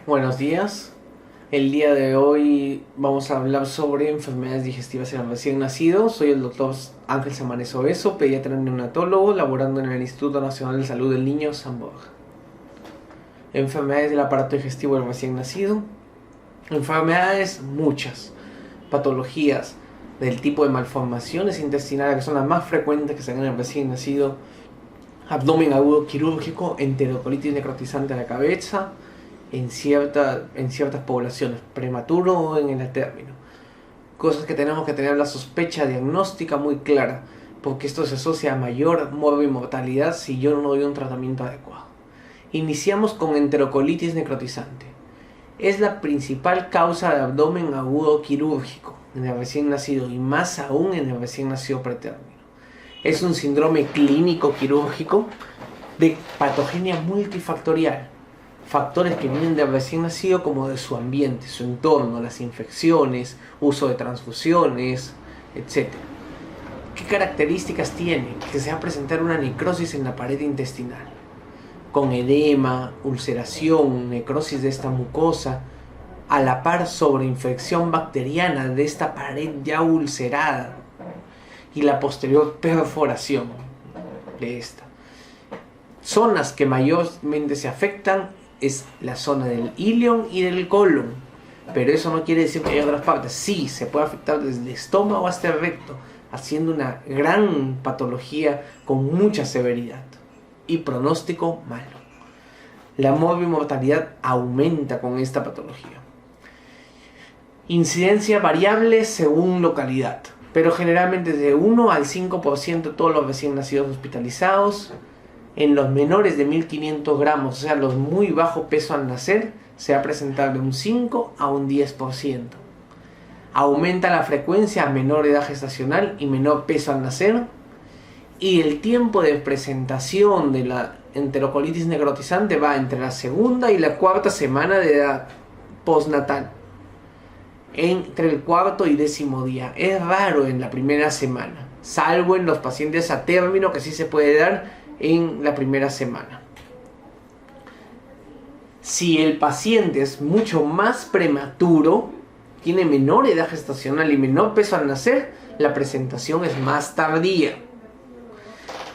Buenos días. El día de hoy vamos a hablar sobre enfermedades digestivas en el recién nacido. Soy el doctor Ángel Samanes Obeso, pediatra neonatólogo, laborando en el Instituto Nacional de Salud del Niño San Borja. Enfermedades del aparato digestivo del recién nacido. Enfermedades muchas. Patologías del tipo de malformaciones intestinales que son las más frecuentes que se dan en el recién nacido. Abdomen agudo quirúrgico, enterocolitis necrotizante de la cabeza, en ciertas poblaciones, prematuro o en el término. Cosas que tenemos que tener la sospecha diagnóstica muy clara, porque esto se asocia a mayor mortalidad si yo no doy un tratamiento adecuado. Iniciamos con enterocolitis necrotizante. Es la principal causa de abdomen agudo quirúrgico en el recién nacido y más aún en el recién nacido pretérmino. Es un síndrome clínico quirúrgico de patogenia multifactorial. Factores que vienen del recién nacido como de su ambiente, su entorno, las infecciones, uso de transfusiones, etc. ¿Qué características tiene? Que se va a presentar una necrosis en la pared intestinal, con edema, ulceración, necrosis de esta mucosa, a la par sobreinfección bacteriana de esta pared ya ulcerada y la posterior perforación de esta. Zonas que mayormente se afectan es la zona del ilion y del colon, pero eso no quiere decir que haya otras partes. Sí, se puede afectar desde el estómago hasta el recto, haciendo una gran patología con mucha severidad y pronóstico malo. La mortalidad aumenta con esta patología. Incidencia variable según localidad, pero generalmente de 1 al 5% de todos los recién nacidos hospitalizados. En los menores de 1500 gramos, o sea, los muy bajo peso al nacer, se va a presentar de un 5 a un 10%. Aumenta la frecuencia a menor edad gestacional y menor peso al nacer. Y el tiempo de presentación de la enterocolitis necrotizante va entre la segunda y la cuarta semana de edad postnatal. Entre el cuarto y 10º día. Es raro en la primera semana, salvo en los pacientes a término que sí se puede dar en la primera semana. Si el paciente es mucho más prematuro, tiene menor edad gestacional y menor peso al nacer, la presentación es más tardía.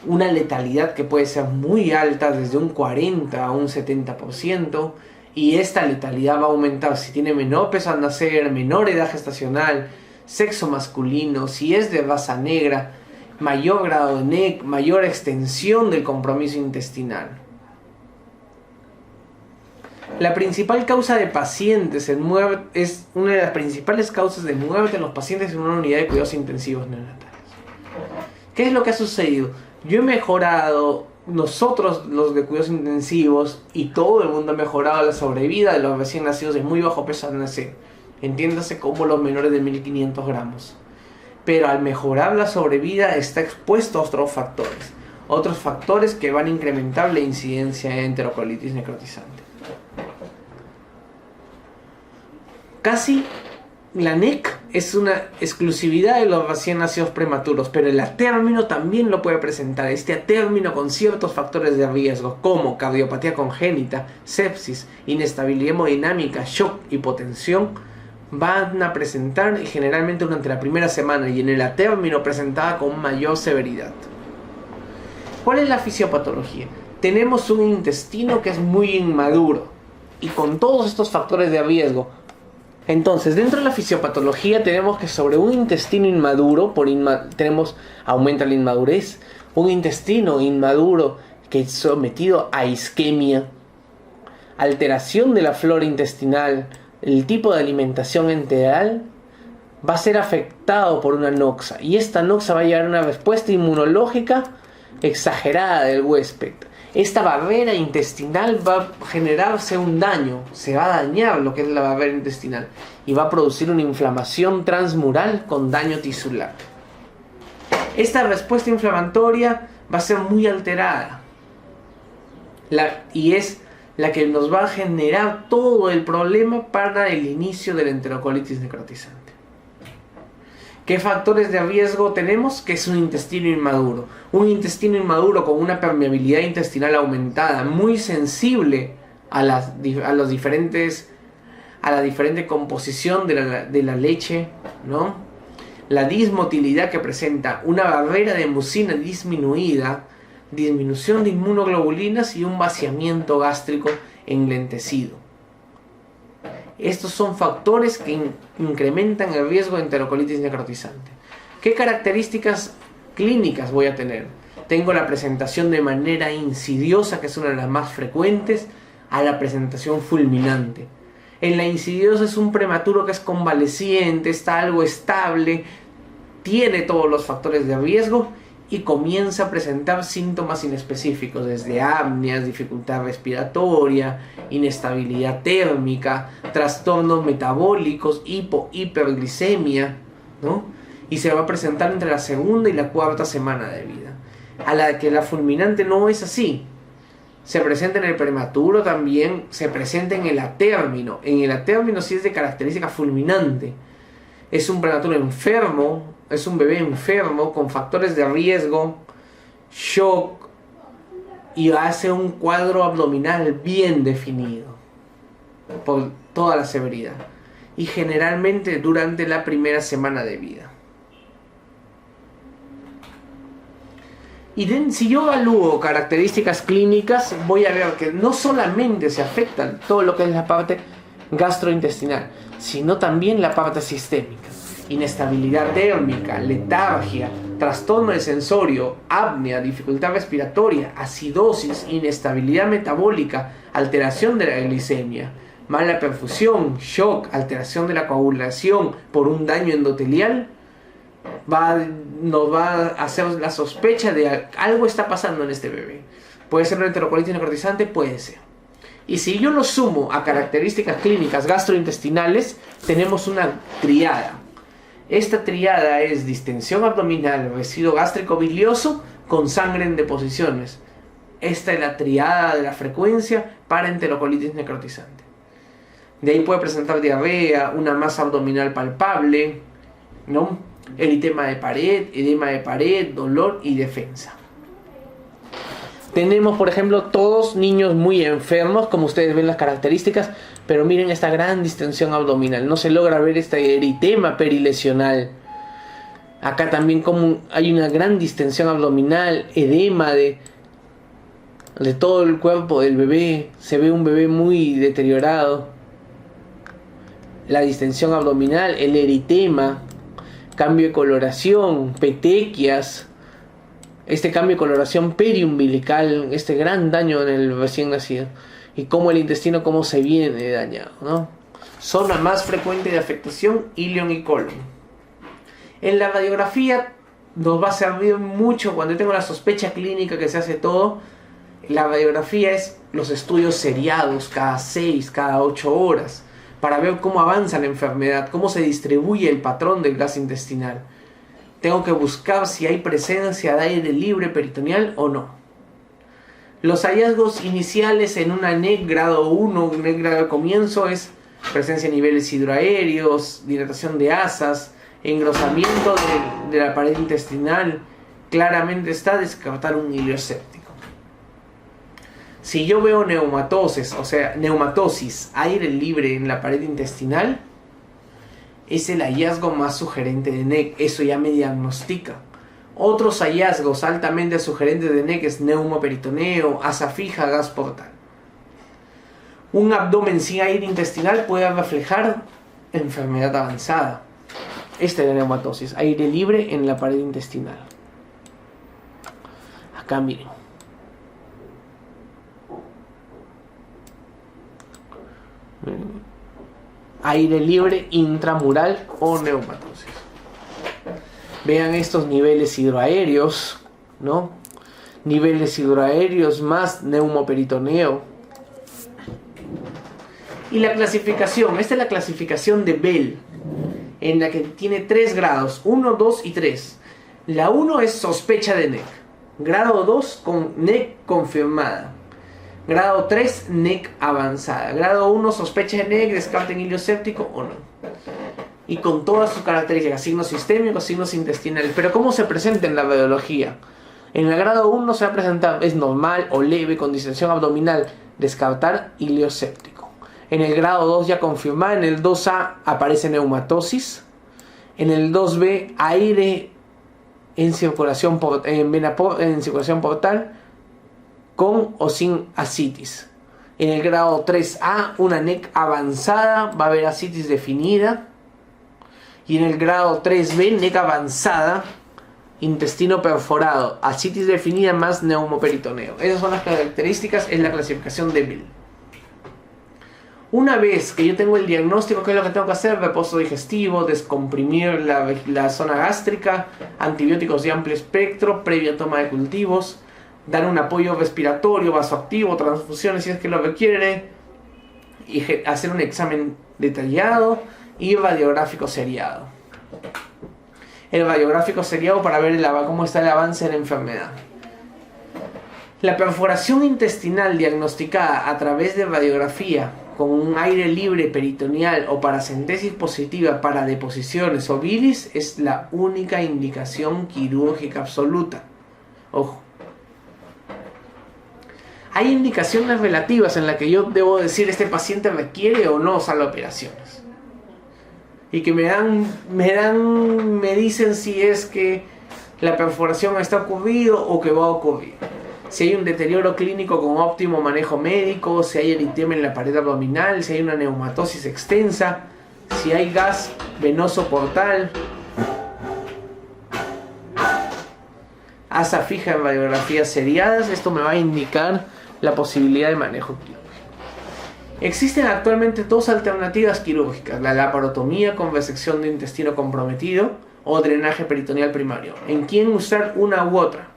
Una letalidad que puede ser muy alta, desde un 40 a un 70%, y esta letalidad va a aumentar si tiene menor peso al nacer, menor edad gestacional, sexo masculino, si es de raza negra, mayor grado de NEC, mayor extensión del compromiso intestinal. La principal causa de pacientes en muerte es una de las principales causas de muerte en los pacientes en una unidad de cuidados intensivos neonatales. ¿Qué es lo que ha sucedido? Yo he mejorado, nosotros los de cuidados intensivos y todo el mundo ha mejorado la sobrevida de los recién nacidos de muy bajo peso al nacer. Entiéndase como los menores de 1500 gramos. Pero al mejorar la sobrevida está expuesto a otros factores que van a incrementar la incidencia de enterocolitis necrotizante. Casi la NEC es una exclusividad de los recién nacidos prematuros, pero el atérmino también lo puede presentar. Este atérmino con ciertos factores de riesgo como cardiopatía congénita, sepsis, inestabilidad hemodinámica, shock, hipotensión, van a presentar generalmente durante la primera semana y en el atérmino presentada con mayor severidad. ¿Cuál es la fisiopatología? Tenemos un intestino que es muy inmaduro y con todos estos factores de riesgo. Entonces, dentro de la fisiopatología tenemos que sobre un intestino inmaduro, aumenta la inmadurez, un intestino inmaduro que es sometido a isquemia, alteración de la flora intestinal, el tipo de alimentación enteral va a ser afectado por una noxa y esta noxa va a llevar a una respuesta inmunológica exagerada del huésped. Esta barrera intestinal va a generarse un daño, se va a dañar lo que es la barrera intestinal y va a producir una inflamación transmural con daño tisular. Esta respuesta inflamatoria va a ser muy alterada y es la que nos va a generar todo el problema para el inicio de la enterocolitis necrotizante. ¿Qué factores de riesgo tenemos? Que es un intestino inmaduro. Un intestino inmaduro con una permeabilidad intestinal aumentada, muy sensible a la diferente composición de la leche, ¿no? La dismotilidad que presenta, una barrera de mucina disminuida, disminución de inmunoglobulinas y un vaciamiento gástrico enlentecido. Estos son factores que incrementan el riesgo de enterocolitis necrotizante. ¿Qué características clínicas voy a tener? Tengo la presentación de manera insidiosa, que es una de las más frecuentes, a la presentación fulminante. En la insidiosa es un prematuro que es convaleciente, está algo estable, tiene todos los factores de riesgo y comienza a presentar síntomas inespecíficos, desde apneas, dificultad respiratoria, inestabilidad térmica, trastornos metabólicos, hiperglicemia, ¿no? Y se va a presentar entre la segunda y la cuarta semana de vida. A la que la fulminante no es así. Se presenta en el prematuro también, se presenta en el atérmino. En el atérmino sí es de característica fulminante. Es un prematuro enfermo, es un bebé enfermo con factores de riesgo, shock, y hace un cuadro abdominal bien definido por toda la severidad. Y generalmente durante la primera semana de vida. Y si yo evalúo características clínicas, voy a ver que no solamente se afecta todo lo que es la parte gastrointestinal, sino también la parte sistémica. Inestabilidad térmica, letargia, trastorno del sensorio, apnea, dificultad respiratoria, acidosis, inestabilidad metabólica, alteración de la glicemia, mala perfusión, shock, alteración de la coagulación por un daño endotelial, nos va a hacer la sospecha de algo está pasando en este bebé. Puede ser una enterocolitis necrotizante, puede ser. Y si yo lo sumo a características clínicas gastrointestinales, tenemos una triada. Esta triada es distensión abdominal, residuo gástrico bilioso con sangre en deposiciones. Esta es la triada de la frecuencia para enterocolitis necrotizante. De ahí puede presentar diarrea, una masa abdominal palpable, ¿no? Eritema de pared, dolor y defensa. Tenemos, por ejemplo, todos niños muy enfermos, como ustedes ven las características, pero miren esta gran distensión abdominal. No se logra ver este eritema perilesional. Acá también como hay una gran distensión abdominal, edema de todo el cuerpo del bebé. Se ve un bebé muy deteriorado. La distensión abdominal, el eritema, cambio de coloración, petequias, este cambio de coloración periumbilical, este gran daño en el recién nacido, y cómo el intestino cómo se viene dañado, ¿no? Zona más frecuente de afectación, ilion y colon. En la radiografía nos va a servir mucho cuando tengo la sospecha clínica que se hace todo. La radiografía es los estudios seriados cada 6, cada 8 horas. Para ver cómo avanza la enfermedad, cómo se distribuye el patrón del gas intestinal. Tengo que buscar si hay presencia de aire libre peritoneal o no. Los hallazgos iniciales en una NEC grado 1, NEC grado de comienzo, es presencia de niveles hidroaéreos, dilatación de asas, engrosamiento de la pared intestinal. Claramente está descartar un ilioséptico. Si yo veo neumatosis, aire libre en la pared intestinal, es el hallazgo más sugerente de NEC. Eso ya me diagnostica. Otros hallazgos altamente sugerentes de NEC es neumoperitoneo, asa fija, gas portal. Un abdomen sin aire intestinal puede reflejar enfermedad avanzada. Esta es la neumatosis, aire libre en la pared intestinal. Acá miren. Aire libre intramural o neumatosis. Vean estos niveles hidroaéreos, ¿no? Niveles hidroaéreos más neumoperitoneo. Y la clasificación, esta es la clasificación de Bell, en la que tiene 3 grados, 1, 2 y 3. La 1 es sospecha de NEC. Grado 2 con NEC confirmada. Grado 3, NEC avanzada. Grado 1, sospecha de NEC, descarten ilioséptico o no. Y con todas sus características, signos sistémicos, signos intestinales. Pero ¿cómo se presenta en la radiología? En el grado 1 se va a presentar, es normal o leve, con distensión abdominal descartar ileoséptico. En el grado 2 ya confirmada, en el 2A aparece neumatosis. En el 2B aire en circulación portal con o sin ascitis. En el grado 3A, una NEC avanzada, va a haber ascitis definida. Y en el grado 3B, NEC avanzada, intestino perforado, ascitis definida más neumoperitoneo. Esas son las características, es la clasificación de Bill. Una vez que yo tengo el diagnóstico, ¿qué es lo que tengo que hacer? Reposo digestivo, descomprimir la zona gástrica, antibióticos de amplio espectro, previa toma de cultivos, dar un apoyo respiratorio, vasoactivo, transfusiones si es que lo requiere, y hacer un examen detallado y radiográfico seriado. El radiográfico seriado para ver cómo está el avance de la enfermedad. La perforación intestinal diagnosticada a través de radiografía con un aire libre peritoneal o paracentesis positiva para deposiciones o bilis es la única indicación quirúrgica absoluta. Ojo. Hay indicaciones relativas en las que yo debo decir este paciente requiere o no sala de operaciones. Y que me dicen si es que la perforación está ocurrido o que va a ocurrir. Si hay un deterioro clínico con óptimo manejo médico, si hay eritema en la pared abdominal, si hay una neumatosis extensa, si hay gas venoso portal. Asa fija en radiografías seriadas, esto me va a indicar la posibilidad de manejo quirúrgico. Existen actualmente dos alternativas quirúrgicas, la laparotomía con resección de intestino comprometido o drenaje peritoneal primario. ¿En quién usar una u otra?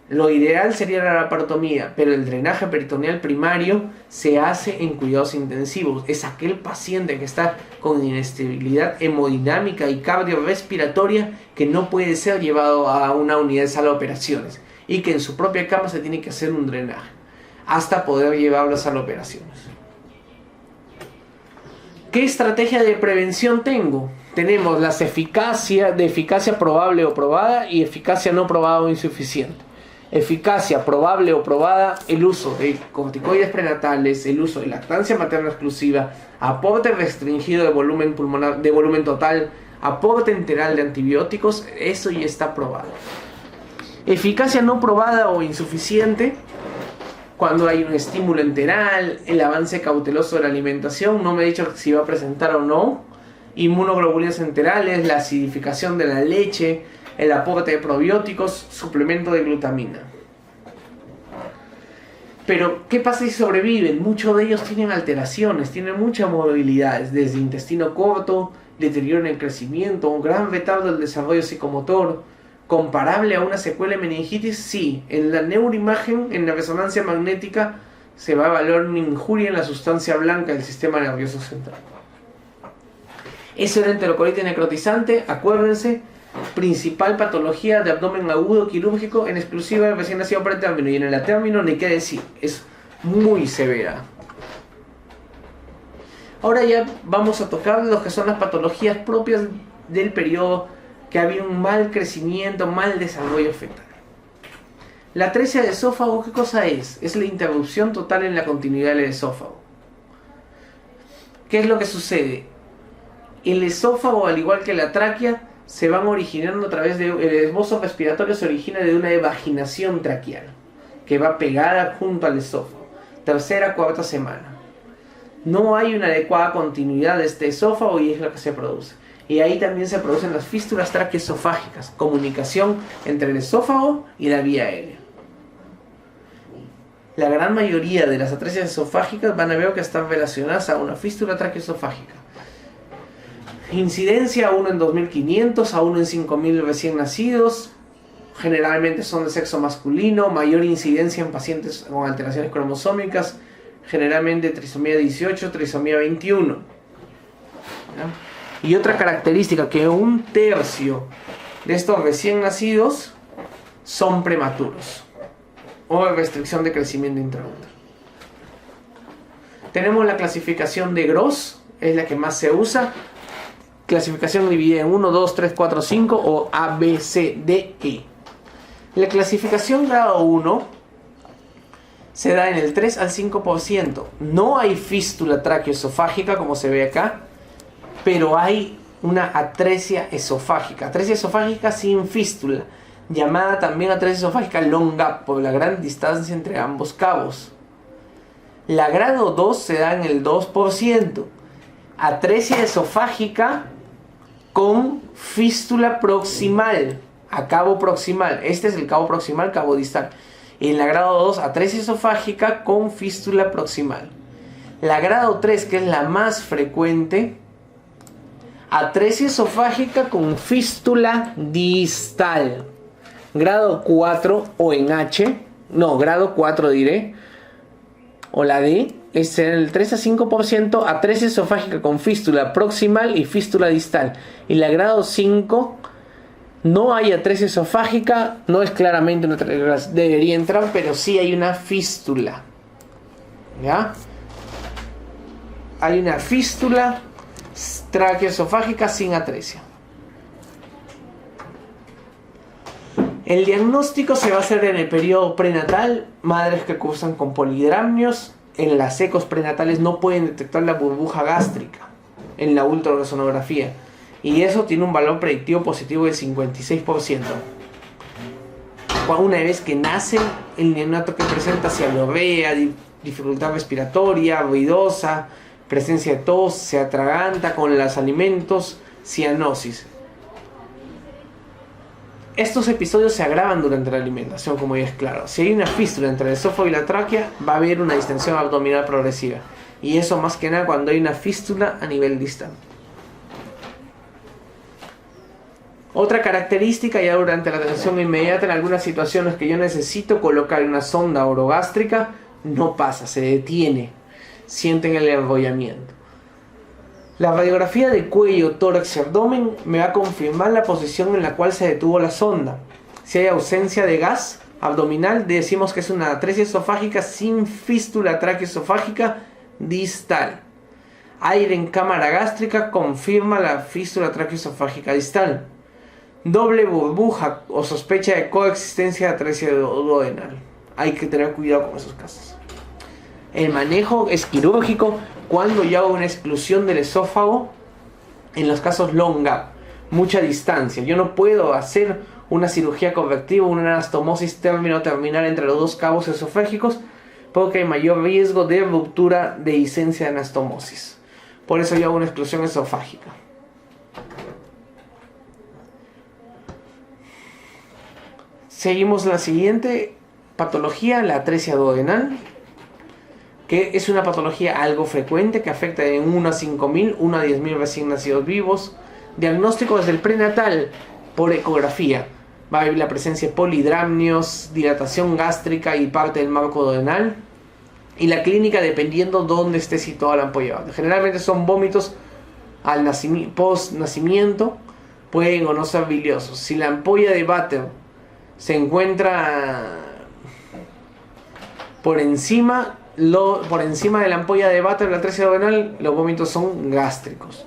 Lo ideal sería la laparotomía, pero el drenaje peritoneal primario se hace en cuidados intensivos. Es aquel paciente que está con inestabilidad hemodinámica y cardiorrespiratoria que no puede ser llevado a una unidad de sala de operaciones y que en su propia cama se tiene que hacer un drenaje hasta poder llevarlo a sala de operaciones. ¿Qué estrategia de prevención tengo? Tenemos las eficacia probable o probada y eficacia no probada o insuficiente. Eficacia probable o probada, el uso de corticoides prenatales, el uso de lactancia materna exclusiva, aporte restringido de volumen pulmonar, de volumen total, aporte enteral de antibióticos, eso ya está probado. Eficacia no probada o insuficiente, cuando hay un estímulo enteral, el avance cauteloso de la alimentación, no me he dicho si va a presentar o no, inmunoglobulinas enterales, la acidificación de la leche, el aporte de probióticos, suplemento de glutamina. Pero, ¿qué pasa si sobreviven? Muchos de ellos tienen alteraciones, tienen muchas movilidades, desde intestino corto, deterioro en el crecimiento, un gran retardo del desarrollo psicomotor, comparable a una secuela de meningitis. Sí, en la neuroimagen, en la resonancia magnética, se va a evaluar una injuria en la sustancia blanca del sistema nervioso central. Eso era enterocolitis necrotizante, acuérdense, principal patología de abdomen agudo quirúrgico en exclusiva de recién nacido pretérmino, y en el atérmino ni qué decir, es muy severa. Ahora ya vamos a tocar lo que son las patologías propias del periodo que había un mal crecimiento, mal desarrollo fetal. La atresia de esófago, ¿qué cosa es? Es la interrupción total en la continuidad del esófago. ¿Qué es lo que sucede? El esófago, al igual que la tráquea, se van originando a través de... El esbozo respiratorio se origina de una evaginación traqueal que va pegada junto al esófago. Tercera, cuarta semana. No hay una adecuada continuidad de este esófago y es lo que se produce. Y ahí también se producen las fístulas traqueosofágicas, comunicación entre el esófago y la vía aérea. La gran mayoría de las atresias esofágicas van a ver que están relacionadas a una fístula traqueosofágica. Incidencia 1 en 2.500 a 1 en 5.000 recién nacidos. Generalmente son de sexo masculino. Mayor incidencia en pacientes con alteraciones cromosómicas. Generalmente trisomía 18, trisomía 21. ¿Ya? Y otra característica, que 1/3 de estos recién nacidos son prematuros o restricción de crecimiento intraútero. Tenemos la clasificación de Gross, es la que más se usa. Clasificación dividida en 1, 2, 3, 4, 5 o A, B, C, D, E. La clasificación grado 1 se da en el 3 al 5%. No hay fístula tráqueo-esofágica como se ve acá, pero hay una atresia esofágica. Atresia esofágica sin fístula, llamada también atresia esofágica long gap por la gran distancia entre ambos cabos. La grado 2 se da en el 2%. Atresia esofágica con fístula proximal, a cabo proximal. Este es el cabo proximal, cabo distal. En la grado 2, atresia esofágica con fístula proximal. La grado 3, que es la más frecuente, atresia esofágica con fístula distal. Grado 4 o en H, no, grado 4 diré, o la D, es en el 3 a 5%, atresia esofágica con fístula proximal y fístula distal. Y la grado 5, no hay atresia esofágica, no es claramente una atresia, debería entrar, pero sí hay una fístula. ¿Ya? Hay una fístula tráqueo-esofágica sin atresia. El diagnóstico se va a hacer en el periodo prenatal. Madres que cursan con polidramnios en las ecos prenatales no pueden detectar la burbuja gástrica en la ultrasonografía, y eso tiene un valor predictivo positivo del 56%. Una vez que nace, el neonato que presenta cialorrea, dificultad respiratoria, ruidosa, presencia de tos, se atraganta con los alimentos, cianosis. Estos episodios se agravan durante la alimentación, como ya es claro. Si hay una fístula entre el esófago y la tráquea, va a haber una distensión abdominal progresiva. Y eso más que nada cuando hay una fístula a nivel distal. Otra característica, ya durante la atención inmediata, en algunas situaciones que yo necesito colocar una sonda orogástrica, no pasa, se detiene. Sienten el enrollamiento. La radiografía de cuello, tórax y abdomen me va a confirmar la posición en la cual se detuvo la sonda. Si hay ausencia de gas abdominal, decimos que es una atresia esofágica sin fístula tráqueo-esofágica distal. Aire en cámara gástrica confirma la fístula tráqueo-esofágica distal. Doble burbuja o sospecha de coexistencia de atresia duodenal. Hay que tener cuidado con esos casos. El manejo es quirúrgico cuando yo hago una exclusión del esófago en los casos long gap, mucha distancia. Yo no puedo hacer una cirugía correctiva, una anastomosis término-terminal entre los dos cabos esofágicos, porque hay mayor riesgo de ruptura de licencia de anastomosis. Por eso yo hago una exclusión esofágica. Seguimos la siguiente patología, la atresia duodenal, que es una patología algo frecuente que afecta de 1 a 5.000, 1 a 10.000 recién nacidos vivos. Diagnóstico desde el prenatal por ecografía. Va a haber la presencia de polidramnios, dilatación gástrica y parte del marco duodenal. Y la clínica dependiendo dónde esté situada la ampolla. Generalmente son vómitos al post nacimiento, pueden o no ser biliosos. Si la ampolla de Vater se encuentra por encima de la ampolla de Vater, la atresia duodenal, los vómitos son gástricos.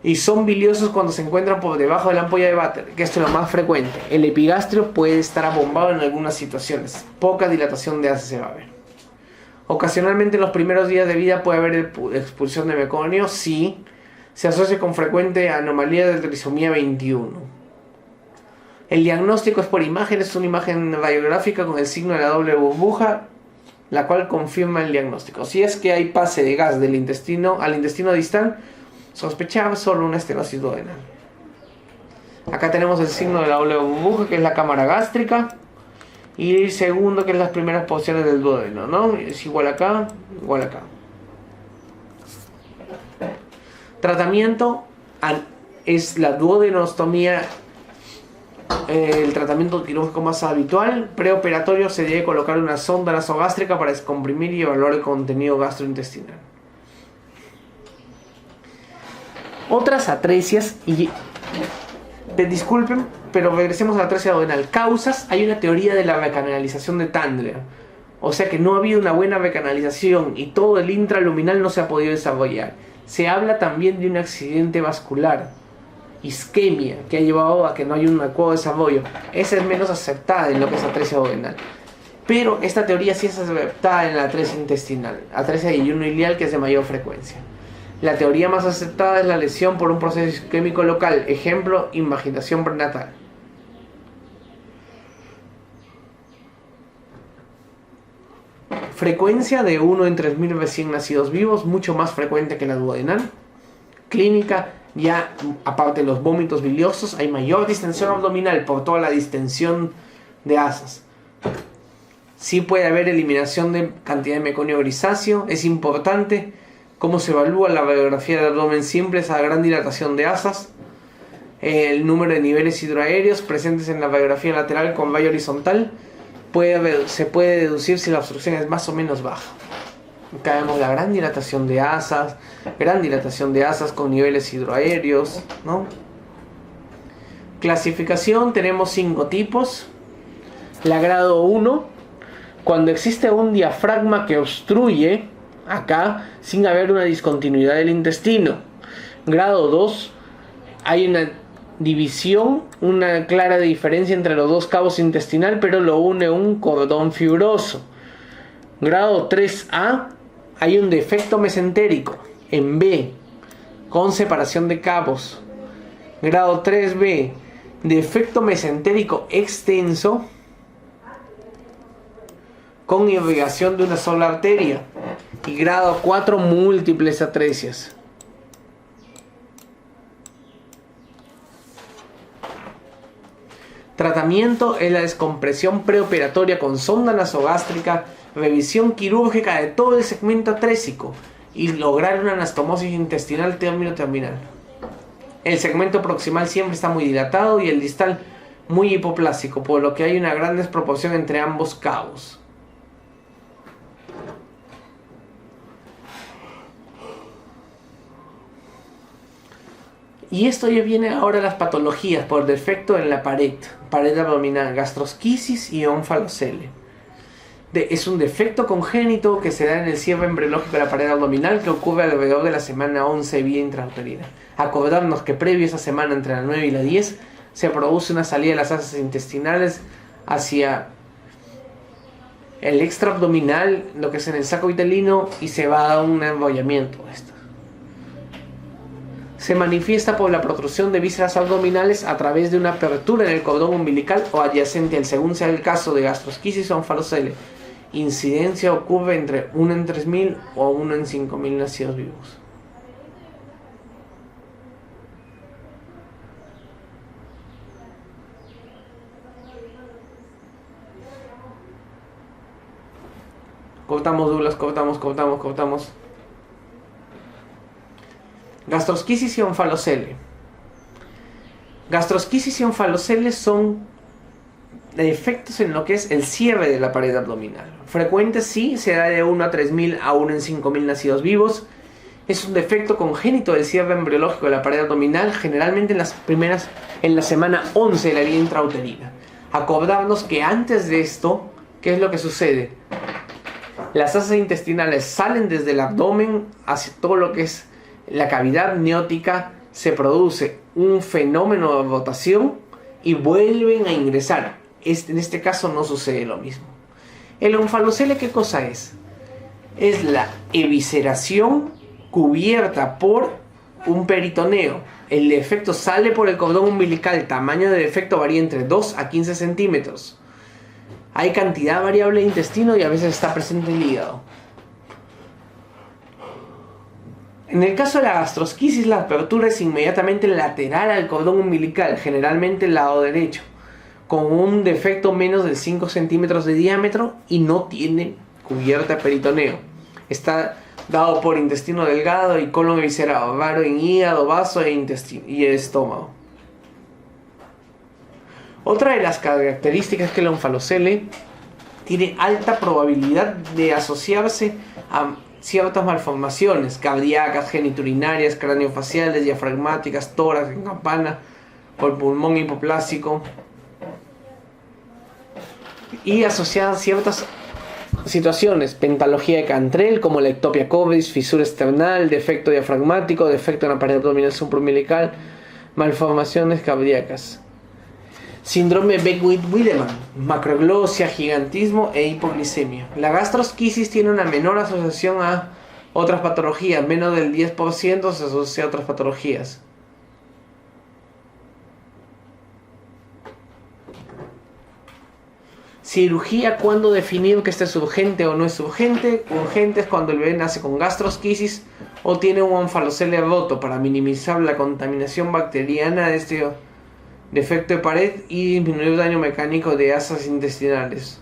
Y son biliosos cuando se encuentran por debajo de la ampolla de Vater, que esto es lo más frecuente. El epigastrio puede estar abombado en algunas situaciones. Poca dilatación de heces se va a ver. Ocasionalmente en los primeros días de vida puede haber expulsión de meconio, sí. Se asocia con frecuente anomalía de trisomía 21. El diagnóstico es por imagen, es una imagen radiográfica con el signo de la doble burbuja, la cual confirma el diagnóstico. Si es que hay pase de gas del intestino al intestino distal, sospechar solo una estenosis duodenal. Acá tenemos el signo de la doble burbuja, que es la cámara gástrica, y el segundo, que es las primeras posiciones del duodeno, ¿no? Es igual acá, igual acá. Tratamiento es la duodenostomía. El tratamiento quirúrgico más habitual. Preoperatorio se debe colocar una sonda nasogástrica para descomprimir y evaluar el contenido gastrointestinal. Otras atresias, y disculpen, pero regresemos a la atresia duodenal. Causas, hay una teoría de la recanalización de Tandler. O sea que no ha habido una buena recanalización y todo el intraluminal no se ha podido desarrollar. Se habla también de un accidente vascular, isquemia, que ha llevado a que no haya un adecuado desarrollo. Esa es menos aceptada en lo que es atresia duodenal. pero esta teoría sí es aceptada en la atresia intestinal, atresia de ayuno ileal, que es de mayor frecuencia. La teoría más aceptada es la lesión por un proceso isquémico local, ejemplo, invaginación prenatal. Frecuencia de 1 en 3.000 recién nacidos vivos, mucho más frecuente que la duodenal. Clínica, ya aparte de los vómitos biliosos, hay mayor distensión abdominal por toda la distensión de asas. Sí puede haber eliminación de cantidad de meconio grisáceo. Es importante cómo se evalúa la radiografía del abdomen simple, esa gran dilatación de asas. El número de niveles hidroaéreos presentes en la radiografía lateral con rayo horizontal. Se puede deducir si la obstrucción es más o menos baja. Acá vemos la gran dilatación de asas con niveles hidroaéreos, ¿no? Clasificación, tenemos 5 tipos. La grado 1, cuando existe un diafragma que obstruye acá sin haber una discontinuidad del intestino. Grado 2, hay una división, una clara diferencia entre los dos cabos intestinal, pero lo une un cordón fibroso. Grado 3A, hay un defecto mesentérico en B, con separación de cabos. Grado 3B, defecto mesentérico extenso, con irrigación de una sola arteria. Y grado 4, múltiples atresias. Tratamiento es la descompresión preoperatoria con sonda nasogástrica, revisión quirúrgica de todo el segmento atrésico y lograr una anastomosis intestinal término-terminal. El segmento proximal siempre está muy dilatado y el distal muy hipoplásico, por lo que hay una gran desproporción entre ambos cabos. Y esto ya viene ahora a las patologías por defecto en la pared abdominal, gastrosquisis y onfalocele. Es un defecto congénito que se da en el cierre embriológico de la pared abdominal que ocurre alrededor de la semana 11 vía intrauterina. Acordarnos que previo a esa semana, entre la 9 y la 10, se produce una salida de las asas intestinales hacia el extraabdominal, lo que es en el saco vitelino, y se va a un embollamiento de esto. Se manifiesta por la protrusión de vísceras abdominales a través de una apertura en el cordón umbilical o adyacente al, según sea el caso de gastrosquisis o onfalocele. Incidencia ocurre entre 1 en 3.000 o 1 en 5.000 nacidos vivos. Cortamos Douglas, cortamos. Gastrosquisis y onfalocele. Gastrosquisis y onfalocele son defectos en lo que es el cierre de la pared abdominal. Frecuentes sí, se da de 1 a 3.000 a 1 en 5.000 nacidos vivos. Es un defecto congénito del cierre embriológico de la pared abdominal, generalmente en la semana 11 de la vida intrauterina. Acordarnos que antes de esto, ¿qué es lo que sucede? Las asas intestinales salen desde el abdomen hacia todo lo que es la cavidad neótica, se produce un fenómeno de rotación y vuelven a ingresar. En este caso no sucede lo mismo. El onfalocele, ¿qué cosa es? Es la evisceración cubierta por un peritoneo. El defecto sale por el cordón umbilical. El tamaño de defecto varía entre 2 a 15 centímetros. Hay cantidad variable de intestino y a veces está presente el hígado. En el caso de la gastrosquisis, la apertura es inmediatamente lateral al cordón umbilical, generalmente el lado derecho, con un defecto menos de 5 centímetros de diámetro y no tiene cubierta peritoneo. Está dado por intestino delgado y colon eviscerado, raro en hígado, vaso y estómago. Otra de las características es que el onfalocele tiene alta probabilidad de asociarse a ciertas malformaciones cardíacas, geniturinarias, craneofaciales, diafragmáticas, tórax, en campana, por pulmón hipoplásico, y asociadas a ciertas situaciones, pentalogía de Cantrell como la ectopia cobris, fisura esternal, defecto diafragmático, defecto en la pared abdominal supraumbilical, malformaciones cardíacas. Síndrome Beckwith-Wiedemann, macroglosia, gigantismo e hipoglicemia. La gastrosquisis tiene una menor asociación a otras patologías, menos del 10% se asocia a otras patologías. Cirugía, ¿cuándo definir que este es urgente o no es urgente? Urgente es cuando el bebé nace con gastrosquisis o tiene un onfalocele roto para minimizar la contaminación bacteriana de este defecto de pared y disminuir el daño mecánico de asas intestinales.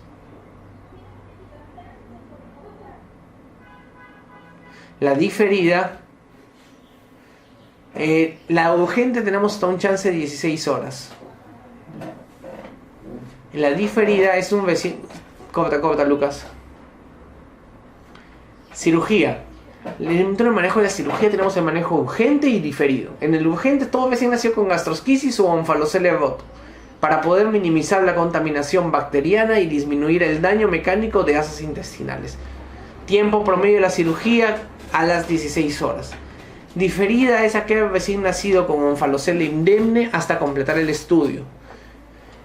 La diferida, la urgente tenemos hasta un chance de 16 horas. La diferida es un vecino. Corta, Lucas. Cirugía. Dentro del manejo de la cirugía tenemos el manejo urgente y diferido. En el urgente, todo recién nació con gastrosquisis o onfalocele roto, para poder minimizar la contaminación bacteriana y disminuir el daño mecánico de asas intestinales. Tiempo promedio de la cirugía a las 16 horas. Diferida es aquel recién nacido con onfalocele indemne hasta completar el estudio.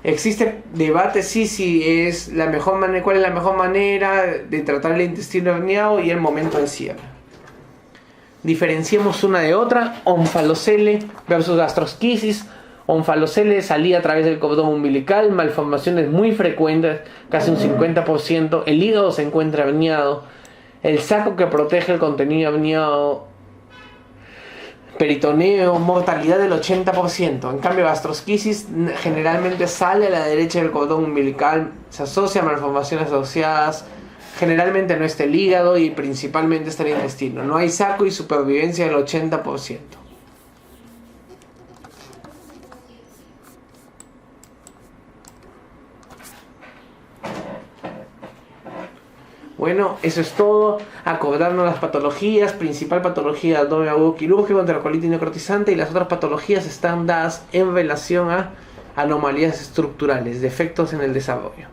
Existe debate si es la mejor manera, cuál es la mejor manera de tratar el intestino herniado y el momento del cierre. Diferenciemos una de otra. Onfalocele versus gastrosquisis. Onfalocele salía a través del cordón umbilical, malformaciones muy frecuentes, casi un 50%. El hígado se encuentra herniado. El saco que protege el contenido herniado, peritoneo, mortalidad del 80%. En cambio, gastrosquisis generalmente sale a la derecha del cordón umbilical, se asocia a malformaciones asociadas, generalmente no está el hígado y principalmente está el intestino. No hay saco y supervivencia del 80%. Bueno, eso es todo. Acordarnos las patologías. Principal patología de abdomen agudo quirúrgico, enterocolitis necrotizante, y las otras patologías están dadas en relación a anomalías estructurales, defectos en el desarrollo.